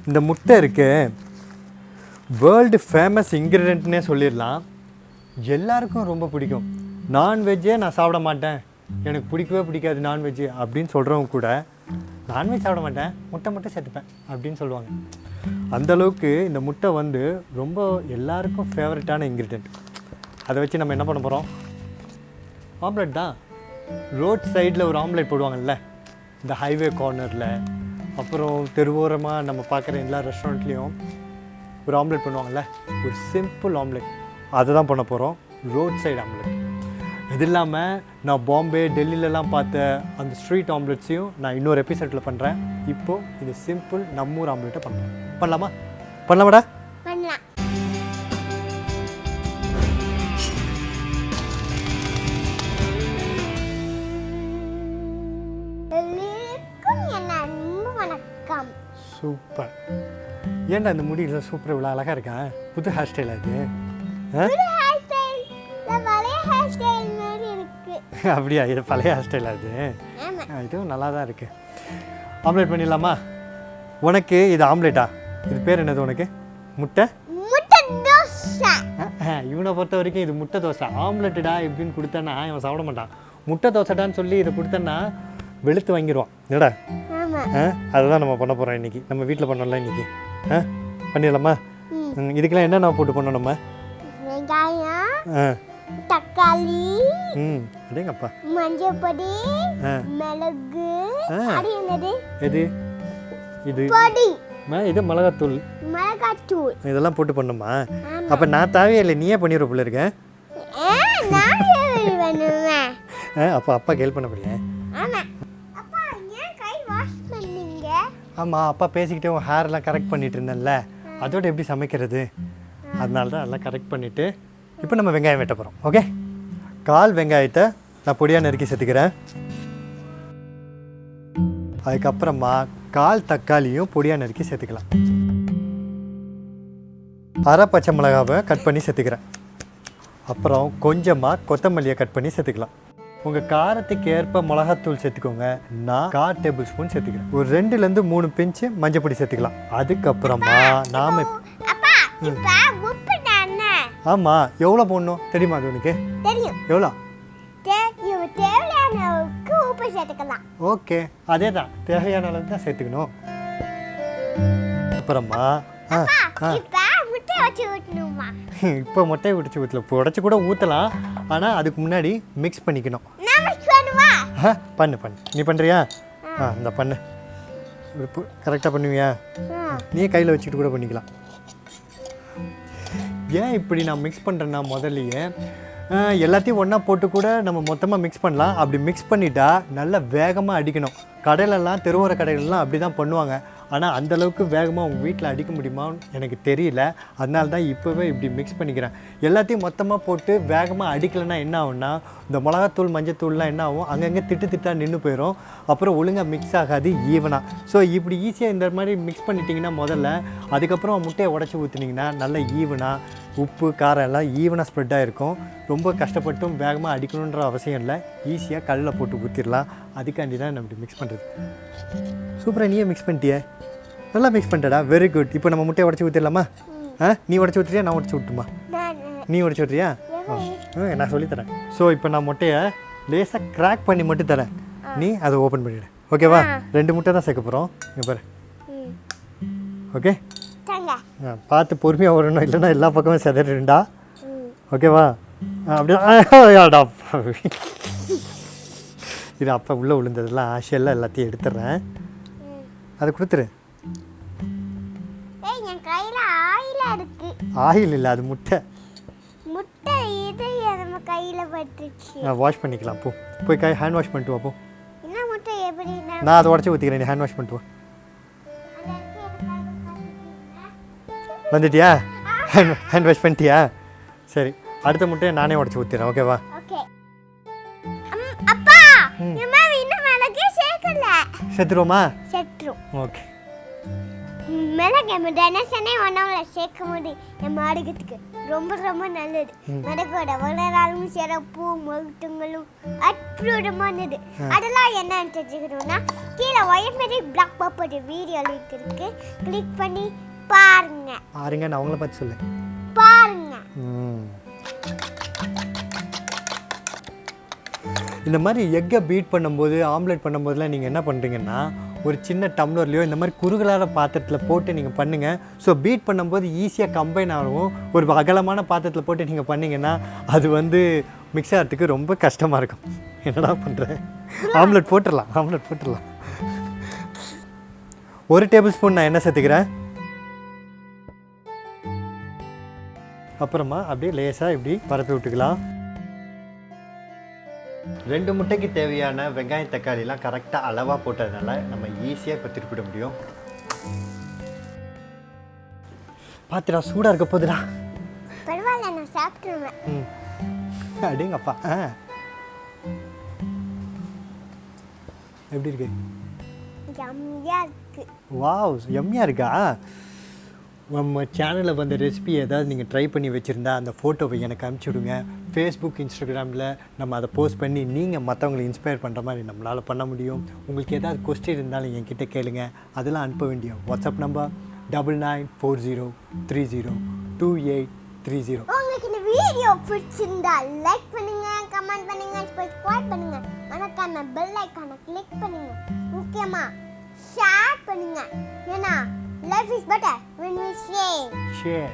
இந்த முட்டை இருக்கு வேர்ல்டு ஃபேமஸ் இன்க்ரீடியன்ட்னே சொல்லிடலாம். எல்லாருக்கும் ரொம்ப பிடிக்கும். நான்வெஜ்ஜே நான் சாப்பிட மாட்டேன், எனக்கு பிடிக்கவே பிடிக்காது நான்வெஜ்ஜு அப்படின்னு சொல்கிறவங்க கூட நான்வெஜ் சாப்பிட மாட்டேன், முட்டை மட்டும் சேர்த்துப்பேன் அப்படின்னு சொல்லுவாங்க. அந்தளவுக்கு இந்த முட்டை வந்து ரொம்ப எல்லாருக்கும் ஃபேவரட்டான இன்க்ரீடியன்ட். அதை வச்சு நம்ம என்ன பண்ண போகிறோம்? ஆம்லெட் தான். ரோட் சைடில் ஒரு ஆம்லெட் போடுவாங்கல்ல, இந்த ஹைவே கார்னரில், அப்புறம் தெருவோரமாக நம்ம பார்க்குற எல்லா ரெஸ்டாரண்ட்லேயும் ஒரு ஆம்லெட் பண்ணுவாங்கள்ல, ஒரு சிம்பிள் ஆம்லெட், அதை தான் பண்ண போகிறோம். Road side omelette. இது இல்லாமல் நான் பாம்பே டெல்லியிலலாம் பார்த்த அந்த ஸ்ட்ரீட் ஆம்லெட்ஸையும் நான் இன்னொரு எபிசோடில் பண்ணுறேன். இப்போது இது சிம்பிள் நம்மூர் ஆம்லெட்டை பண்ணுறேன். பண்ணலாமா? பண்ணலாமாடா? பண்ணலாம். சூப்பர். ஏன்டா இந்த முடியல சூப்பர் இவ்வளோ அழகாக இருக்கா? புது ஹேர் ஸ்டைல் அது? அப்படியா? இது பழைய ஹேர் ஸ்டைல் அது? இதுவும் நல்லா தான் இருக்கு. ஆம்லேட் பண்ணிடலாமா? உனக்கு இது ஆம்லேட்டா? இது பேர் என்னது உனக்கு? முட்டை தோசை. இவனை பொறுத்த வரைக்கும் இது முட்டை தோசை. ஆம்லெட்டுடா எப்படின்னு கொடுத்தேன்னா இவன் சாப்பிட மாட்டான். முட்டை தோசைடான்னு சொல்லி இதை கொடுத்தேன்னா வெளுத்து வாங்கிடுவான். என்னடா? அதுதான் நம்ம பண்ண போகிறோம் இன்றைக்கி. நம்ம வீட்டில் பண்ணோம்ல இன்றைக்கி. பண்ணிடலாமா? இதுக்கெல்லாம் என்னென்ன போட்டு பண்ணோம் நம்ம? வெங்காயம், தக்காளி, அடேங்கப்பா, மஞ்சள் பொடி, மிளகு, எது இது? பொடி, இது மிளகாத்தூள். மிளகாத்தூள் இதெல்லாம் போட்டு பண்ணுமா? அப்போ நான் தேவையில்லை, நீயே பண்ணிடுற போல இருக்க. அப்போ அப்பா ஹெல்ப் பண்ண போறியா? ஆமாம், அப்பா பேசிக்கிட்டே உன் ஹேர்லாம் கரெக்ட் பண்ணிட்டு இருந்தேன்ல, அதோட எப்படி சமைக்கிறது? அதனால தான் எல்லாம் கரெக்ட் பண்ணிவிட்டு இப்போ நம்ம வெங்காயம் வெட்ட போகிறோம். ஓகே, 1/4 வெங்காயத்தை நான் பொடியாக நறுக்கி சேர்த்துக்கிறேன். அதுக்கப்புறமா 1/4 தக்காளியும் பொடியாக நறுக்கி சேர்த்துக்கலாம். 1/2 பச்சை மிளகாவை கட் பண்ணி சேர்த்துக்கிறேன். அப்புறம் கொஞ்சமாக கொத்தமல்லியை கட் பண்ணி சேர்த்துக்கலாம். உங்கள் காரத்துக்கு ஏற்ப மிளகாத்தூள் சேர்த்துக்கோங்க. நான் 1/4 டேபிள் ஸ்பூன் சேர்த்துக்கிறேன். ஒரு 2லேருந்து 3 பிஞ்சு மஞ்சள் பொடி சேர்த்துக்கலாம். அதுக்கப்புறமா நாம் ஆமாம், எவ்வளோ போடணும் தெரியுமா அது உனக்கு? தெரியும். எவ்வளோ? தேவையான அளவுக்கு உப்பு சேர்த்துக்கலாம். ஓகே, அதே தான், தேவையான அளவுக்கு தான் சேர்த்துக்கணும். அப்புறமா இப்போ முட்டையை உடைச்சி ஊற்றல, இப்போ உடச்சி கூட ஊற்றலாம், ஆனால் அதுக்கு முன்னாடி மிக்ஸ் பண்ணிக்கணும். பண்ணு பண்ணு, நீ பண்ணுறியா? இந்த பண்ணு, கரெக்டாக பண்ணுவியா? நீ கையில் வச்சுக்கிட்டு கூட பண்ணிக்கலாம். ஏன் இப்படி நான் மிக்ஸ் பண்ணுறேன்னா, முதல்லையே எல்லாத்தையும் ஒன்றா போட்டு கூட நம்ம மொத்தமாக மிக்ஸ் பண்ணலாம். அப்படி மிக்ஸ் பண்ணிட்டா நல்லா வேகமாக அடிக்கணும். கடையிலலாம், தெருவோர கடையிலலாம் அப்படி தான் பண்ணுவாங்க. ஆனால் அந்தளவுக்கு வேகமாக உங்கள் வீட்டில் அடிக்க முடியுமான்னு எனக்கு தெரியல. அதனால தான் இப்போவே இப்படி மிக்ஸ் பண்ணிக்கிறேன். எல்லாத்தையும் மொத்தமாக போட்டு வேகமாக அடிக்கலைன்னா என்ன ஆகும்னா, இந்த மிளகாத்தூள் மஞ்சத்தூள்லாம் என்ன ஆகும், அங்கங்கே திட்டாக நின்று போயிடும். அப்புறம் ஒழுங்காக மிக்ஸ் ஆகாது ஈவனாக. ஸோ இப்படி ஈஸியாக இந்த மாதிரி மிக்ஸ் பண்ணிட்டீங்கன்னா முதல்ல, அதுக்கப்புறம் முட்டையை உடச்சி ஊற்றுனீங்கன்னா நல்லா ஈவனாக உப்பு காரம் எல்லாம் ஈவனாக ஸ்ப்ரெட்டாக இருக்கும். ரொம்ப கஷ்டப்பட்டும் வேகமாக அடிக்கணுன்ற அவசியம் இல்லை. ஈஸியாக கல்லில் போட்டு ஊற்றிடலாம். அதுக்காண்டி தான் நம்ம இப்படி மிக்ஸ் பண்ணுறது. சூப்பராக நீயே மிக்ஸ் பண்ணிட்டியே, நல்லா மிக்ஸ் பண்ணிட்டடா, வெரி குட். இப்போ நம்ம முட்டையை உடச்சி ஊற்றிடலாமா? நீ உடச்சி ஊற்றுறியா, நான் உடச்சி விட்டுமா? நீ உடச்சி விட்டுறியா? நான் சொல்லித்தரேன். ஸோ இப்போ நான் முட்டையை லேசாக கிராக் பண்ணி மட்டும் தரேன், நீ அதை ஓப்பன் பண்ணிவிடு. ஓகேவா? 2 முட்டை தான் சேர்க்க போகிறோம். இங்கே பாரு. ஓகே, பார்த்து பொறுமையாக வரணும், இல்லைன்னா எல்லா பக்கமும் செதறிண்டா. ஓகேவா? அப்படியே இது அப்போ உள்ளே விழுந்ததெல்லாம் ஆஷெல்லாம் எல்லாத்தையும் எடுத்துடுறேன். அதை கொடுத்துரு. ஆயில் இல்லை, அது முட்டை. முட்டை இது நம்ம கையில பட்டுச்சு. வாஷ் பண்ணிக்கலாம். போய் கை ஹேண்ட் வாஷ் பண்ணிட்டு வா. போ. என்ன முட்டை எப்படி? நான் அதை உடச்சி ஊற்றிக்கிறேன், நீ ஹேண்ட் வாஷ் பண்ணிட்டு வா. வந்துட்டியா? ஹேண்ட் வாஷ் பண்ணிட்டியா? சரி, அடுத்த முட்டையை நானே உடச்சி ஊற்றிடுறேன். ஓகேவா? ஓகே. அப்பா, இன்னும் மிளகு சேர்க்கல. சேர்த்துருவோமா? சேர்த்துரும். ஓகே. மிளகு நம்ம தினசனே உணவுல சேர்க்கும் போது நம்ம ஆரோக்கியத்துக்கு ரொம்ப ரொம்ப நல்லது. மிளகோட வளராலும் சிறப்பு மருத்துவங்களும் அற்புதமானது. அதெல்லாம் என்னன்னு தெரிஞ்சுக்கணும்னா கீழே ஒயர்மெரி பிளாக் பாப்போட வீடியோ லிங்க் இருக்கு, கிளிக் பண்ணி பாருங்க. பாருங்க, நான் அவங்கள பார்த்து சொல்லு. பாருங்க. இந்த மாதிரி எக்கை பீட் பண்ணும்போது ஆம்லெட் பண்ணும்போதுலாம் நீங்கள் என்ன பண்ணுறீங்கன்னா ஒரு சின்ன டம்ளர்லையோ இந்த மாதிரி குறுகலான பாத்திரத்தில் போட்டு நீங்கள் பண்ணுங்கள். ஸோ பீட் பண்ணும்போது ஈஸியாக கம்பைன் ஆகும். ஒரு அகலமான பாத்திரத்தில் போட்டு நீங்கள் பண்ணிங்கன்னா அது வந்து மிக்ஸ் ஆகிறதுக்கு ரொம்ப கஷ்டமாக இருக்கும். என்னடா பண்ணுறேன்? ஆம்லெட் போட்டுடலாம். 1 டேபிள் ஸ்பூன் நான் எண்ணெய் சேர்த்துக்கிறேன். அப்புறமா அப்படியே லேசாக இப்படி பரப்பி விட்டுக்கலாம். 2 முட்டைக்கு தேவையான வெங்காயம் தக்காளிலாம் கரெக்டாக அளவாக போட்டதுனால நம்ம ஈஸியாக இப்போ திருப்பிட முடியும். பார்த்துடா, சூடாக இருக்க போதுடா. பரவாயில்ல, நான் சாப்பிட்டுருவேன். அடேங்கப்பா. எப்படி இருக்கு? யம்மியா இருக்கு. வாவ், யம்மியாக இருக்கா? நம்ம சேனலில் வந்த ரெசிபி ஏதாவது நீங்கள் ட்ரை பண்ணி வச்சுருந்தா அந்த ஃபோட்டோவை எனக்கு அனுப்பிச்சி விடுங்க. ஃபேஸ்புக், இன்ஸ்டாகிராமில் நம்ம அதை போஸ்ட் பண்ணி நீங்கள் மற்றவங்களை இன்ஸ்பயர் பண்ணுற மாதிரி நம்மளால் பண்ண முடியும். உங்களுக்கு ஏதாவது கொஸ்டின் இருந்தாலும் என்கிட்ட கேளுங்க. அதெல்லாம் அனுப்ப வேண்டிய வாட்ஸ்அப் நம்பர் 9940302830. உங்களுக்கு இந்த வீடியோ பிடிச்சிருந்தா லைக் பண்ணுங்க, கமெண்ட் பண்ணுங்க, சப்ஸ்கிரைப் பண்ணுங்க, மறக்காம பெல் ஐகானை கிளிக் பண்ணுங்க. முக்கியமா ஷேர் பண்ணுங்க. ஏன்னா life is better when we share.